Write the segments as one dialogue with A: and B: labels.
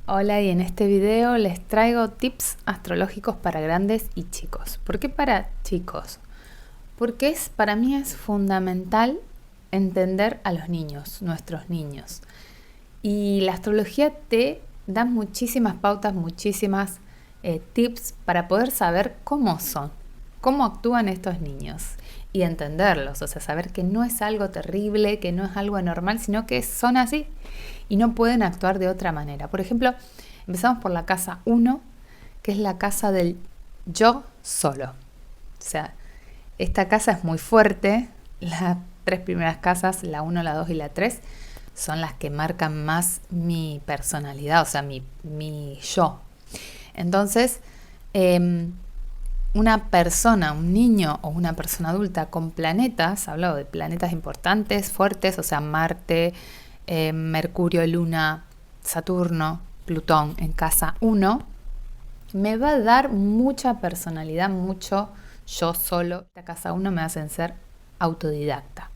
A: Hola, y en este video les traigo tips astrológicos para grandes y chicos. ¿Por qué para chicos? Porque para mí es fundamental entender a los niños, nuestros niños. Y la astrología te da muchísimas pautas, muchísimas tips para poder saber cómo son, cómo actúan estos niños y entenderlos, o sea, saber que no es algo terrible, que no es algo anormal, sino que son así y no pueden actuar de otra manera. Por ejemplo, empezamos por la casa 1, que es la casa del yo solo. O sea, esta casa es muy fuerte. Las 3 primeras casas, la 1, la 2 y la 3, son las que marcan más mi personalidad, o sea, mi yo. Entonces, una persona, un niño o una persona adulta con planetas, hablo de planetas importantes, fuertes, o sea, Marte, Mercurio, Luna, Saturno, Plutón en casa 1, me va a dar mucha personalidad, mucho yo solo. La casa 1 me hacen ser autodidacta.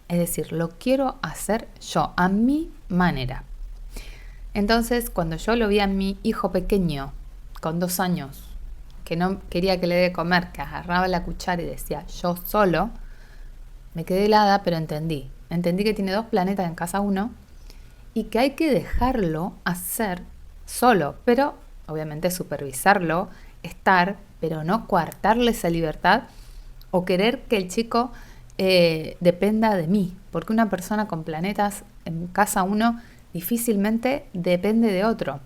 A: Es decir, lo quiero hacer yo, a mi manera. Entonces, cuando yo lo vi a mi hijo pequeño, con 2 años, que no quería que le dé de comer, que agarraba la cuchara y decía yo solo, me quedé helada, pero entendí. Entendí que tiene 2 planetas en casa 1 y que hay que dejarlo hacer solo, pero obviamente supervisarlo, estar, pero no coartarle esa libertad o querer que el chico dependa de mí, porque una persona con planetas en casa 1 difícilmente depende de otro.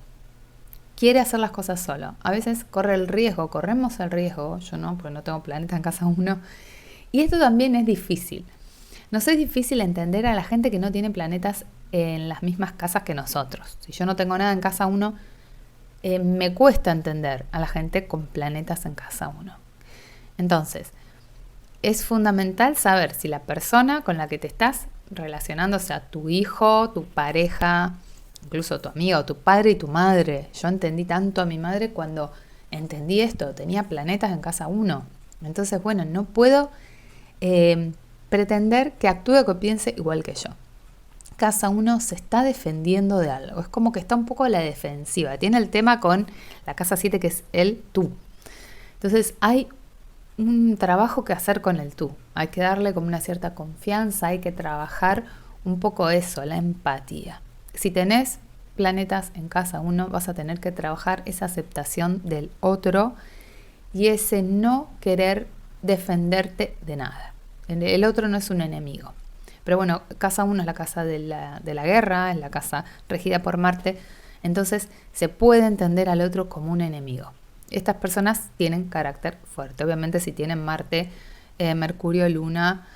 A: Quiere hacer las cosas solo. A veces corremos el riesgo, yo no, porque no tengo planeta en casa 1, y esto también es difícil. Nos es difícil entender a la gente que no tiene planetas en las mismas casas que nosotros. Si yo no tengo nada en casa 1, me cuesta entender a la gente con planetas en casa 1. Entonces, es fundamental saber si la persona con la que te estás relacionando, o sea, tu hijo, tu pareja, incluso tu amiga o tu padre y tu madre. Yo entendí tanto a mi madre cuando entendí esto, tenía planetas en casa 1. Entonces, bueno, no puedo pretender que actúe o que piense igual que yo. Casa 1 se está defendiendo de algo, es como que está un poco a la defensiva. Tiene el tema con la casa 7 que es el tú. Entonces hay un trabajo que hacer con el tú. Hay que darle como una cierta confianza, hay que trabajar un poco eso, la empatía. Si tenés planetas en casa 1, vas a tener que trabajar esa aceptación del otro y ese no querer defenderte de nada. El otro no es un enemigo. Pero bueno, casa 1 es la casa de la guerra, es la casa regida por Marte, entonces se puede entender al otro como un enemigo. Estas personas tienen carácter fuerte, obviamente si tienen Marte, Mercurio, Luna,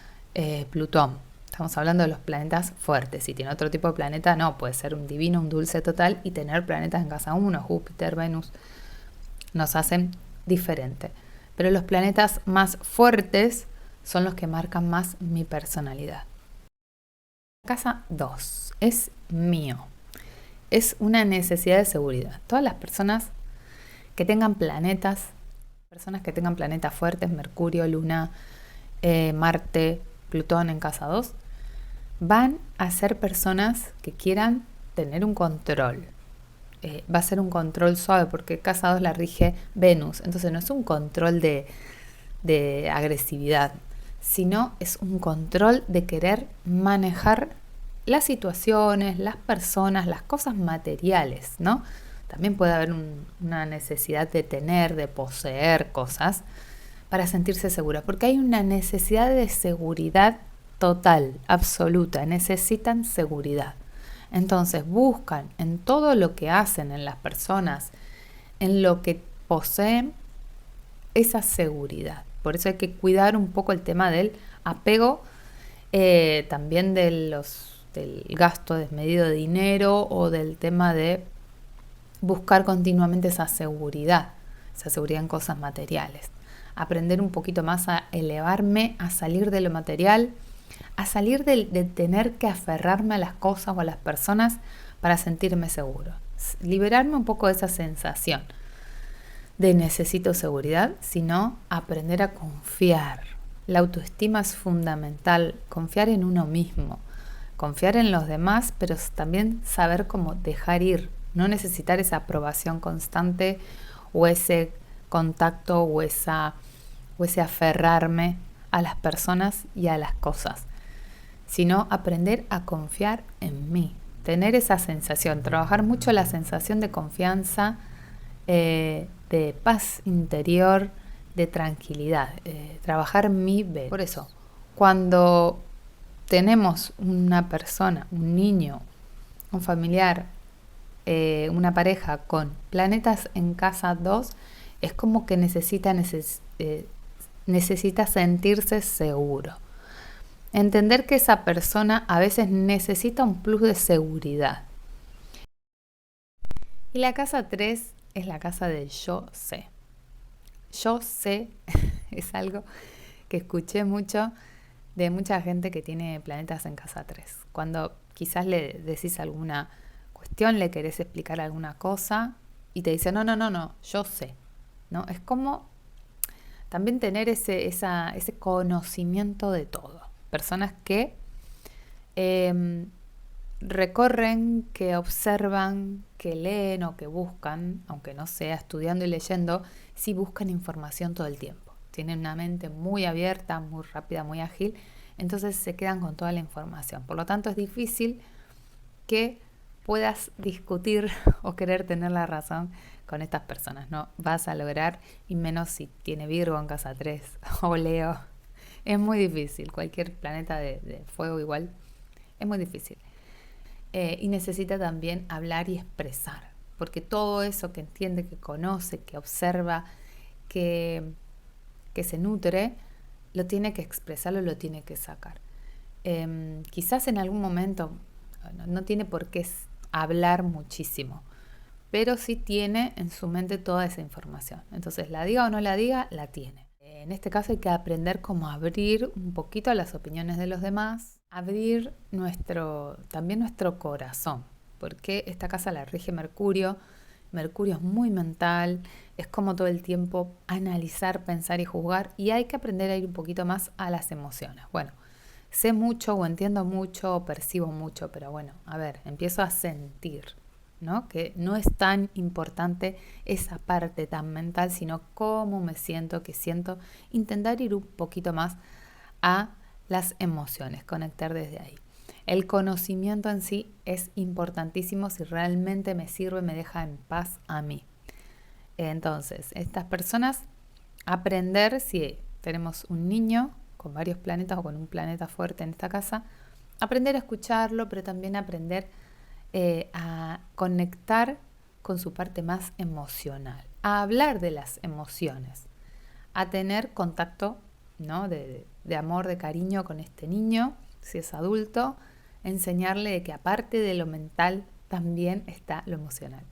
A: Plutón. Estamos hablando de los planetas fuertes. Si tiene otro tipo de planeta, no, puede ser un divino, un dulce total y tener planetas en casa 1, Júpiter, Venus, nos hacen diferente. Pero los planetas más fuertes son los que marcan más mi personalidad. Casa 2 es mío. Es una necesidad de seguridad. Todas las personas que tengan planetas fuertes, Mercurio, Luna, Marte, Plutón en casa 2, van a ser personas que quieran tener un control. Va a ser un control suave porque casa 2 la rige Venus. Entonces no es un control de agresividad, sino es un control de querer manejar las situaciones, las personas, las cosas materiales, ¿no? También puede haber una necesidad de tener, de poseer cosas para sentirse segura, porque hay una necesidad de seguridad total, absoluta, necesitan seguridad. Entonces buscan en todo lo que hacen, en las personas, en lo que poseen, esa seguridad. Por eso hay que cuidar un poco el tema del apego, también del gasto desmedido de dinero o del tema de buscar continuamente esa seguridad en cosas materiales. Aprender un poquito más a elevarme, a salir de lo material, a salir de tener que aferrarme a las cosas o a las personas para sentirme seguro. Liberarme un poco de esa sensación de necesito seguridad, sino aprender a confiar. La autoestima es fundamental, confiar en uno mismo, confiar en los demás, pero también saber cómo dejar ir, no necesitar esa aprobación constante o ese contacto o ese aferrarme a las personas y a las cosas, sino aprender a confiar en mí, tener esa sensación, trabajar mucho la sensación de confianza, de paz interior, de tranquilidad, trabajar mi B. Por eso, cuando tenemos una persona, un niño, un familiar, una pareja con planetas en casa 2, es como que necesita sentirse seguro. Entender que esa persona a veces necesita un plus de seguridad. Y la casa 3 es la casa del yo sé. Yo sé es algo que escuché mucho de mucha gente que tiene planetas en casa 3. Cuando quizás le decís alguna cuestión, le querés explicar alguna cosa y te dice, no, yo sé. ¿No? Es como también tener ese conocimiento de todo. Personas que recorren, que observan, que leen o que buscan, aunque no sea estudiando y leyendo, sí buscan información todo el tiempo. Tienen una mente muy abierta, muy rápida, muy ágil, entonces se quedan con toda la información. Por lo tanto, es difícil que puedas discutir o querer tener la razón con estas personas. No vas a lograr, y menos si tiene Virgo en casa 3 o Leo. Es muy difícil. Cualquier planeta de fuego igual es muy difícil. Y necesita también hablar y expresar, porque todo eso que entiende, que conoce, que observa, que se nutre, lo tiene que expresarlo, lo tiene que sacar. Quizás en algún momento no tiene por qué hablar muchísimo, pero sí tiene en su mente toda esa información. Entonces, la diga o no la diga, la tiene. En este caso hay que aprender cómo abrir un poquito a las opiniones de los demás, abrir también nuestro corazón, porque esta casa la rige Mercurio. Mercurio es muy mental, es como todo el tiempo analizar, pensar y juzgar, y hay que aprender a ir un poquito más a las emociones. Bueno, sé mucho o entiendo mucho o percibo mucho, pero bueno, a ver, empiezo a sentir, ¿no? Que no es tan importante esa parte tan mental, sino cómo me siento, qué siento, intentar ir un poquito más a las emociones, conectar desde ahí. El conocimiento en sí es importantísimo si realmente me sirve, me deja en paz a mí. Entonces, estas personas, aprender, si tenemos un niño con varios planetas o con un planeta fuerte en esta casa, aprender a escucharlo, pero también aprender a conectar con su parte más emocional, a hablar de las emociones, a tener contacto, ¿no? de amor, de cariño con este niño, si es adulto, enseñarle que aparte de lo mental también está lo emocional.